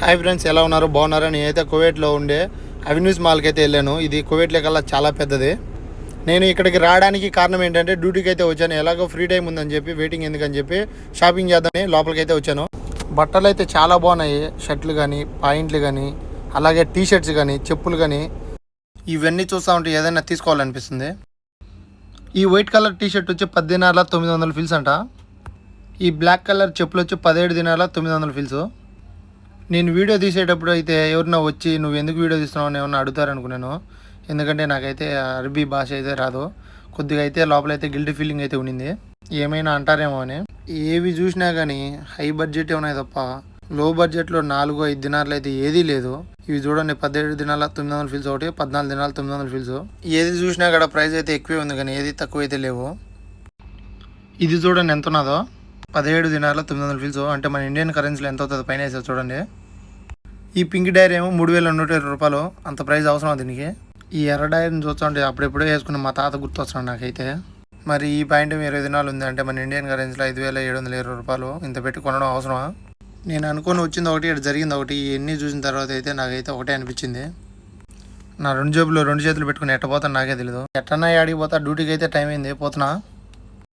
Hi friends, ఎలా ఉన్నారు? బాగున్నారా? నేనైతే కువైట్లో ఉండే అవెన్యూస్ మాల్కి అయితే వెళ్ళాను. ఇది కువైట్లో కల్లా చాలా పెద్దది. నేను ఇక్కడికి రావడానికి కారణం ఏంటంటే డ్యూటీకి అయితే వచ్చాను. ఎలాగో ఫ్రీ టైం ఉందని చెప్పి వెయిటింగ్ ఎందుకని చెప్పి షాపింగ్ చేద్దామని లోపలికి అయితే వచ్చాను. బట్టలు అయితే చాలా బాగున్నాయి. షర్ట్లు కానీ, పాయింట్లు కానీ, అలాగే టీ షర్ట్స్ కానీ, చెప్పులు కానీ, ఇవన్నీ చూస్తూ ఉంటే ఏదైనా తీసుకోవాలనిపిస్తుంది. ఈ వైట్ కలర్ టీ షర్ట్ వచ్చి 10 దినాల 900 ఫిల్స్ అంట. ఈ బ్లాక్ కలర్ చెప్పులు వచ్చి 17 దినాల 900 ఫిల్స్. నేను వీడియో తీసేటప్పుడు అయితే ఎవరైనా వచ్చి నువ్వు ఎందుకు వీడియో తీస్తున్నావు అని ఏమన్నా అడుగుతారనుకున్నాను. ఎందుకంటే నాకైతే అరబీ భాష అయితే రాదు. కొద్దిగా అయితే లోపలైతే గిల్టీ ఫీలింగ్ అయితే ఉండింది. ఏమైనా అంటారేమో అని. ఏవి చూసినా కానీ హై బడ్జెట్ ఉన్నాయి తప్ప లో బడ్జెట్లో 4-5 దినాలు అయితే ఏదీ లేదు. ఇవి చూడండి, 17 దినాల 900 ఫిల్స్ ఒకటి, 14 దినాల 900 ఫిల్స్. ఏది చూసినా కూడా ప్రైస్ అయితే ఎక్కువే ఉంది కానీ ఏది తక్కువ అయితే లేవు. ఇది చూడండి ఎంత ఉన్నదో, 17 దినాల 900 ఫిల్స్. అంటే మన ఇండియన్ కరెన్సీలో ఎంత అవుతుందో పైన వేసారు చూడండి. ఈ పింక్ డైరీ ఏమో 3120 రూపాయలు. అంత ప్రైస్ అవసరం దీనికి. ఈ ఎర్ర డైరీని చూస్తుంటే అప్పుడెప్పుడో వేసుకున్న మా తాత గుర్తొస్తున్నాడు నాకైతే. మరి ఈ పాయింట్ 20 దినాలు ఉంది అంటే మన ఇండియన్ కరెన్సీలో 5720 రూపాయలు. ఇంత పెట్టి కొనడం అవసరమా? నేను అనుకొని వచ్చింది ఒకటి, ఇక్కడ జరిగింది ఒకటి. ఇవన్నీ చూసిన తర్వాత అయితే నాకైతే ఒకటే అనిపించింది. నా 2 జేబులు 2 చేతులు పెట్టుకుని ఎట్టపోతాను నాకే తెలీదు. ఎట్టన్నా ఆడికి పోతా, డ్యూటీకి అయితే టైం అయింది, పోతున్నా.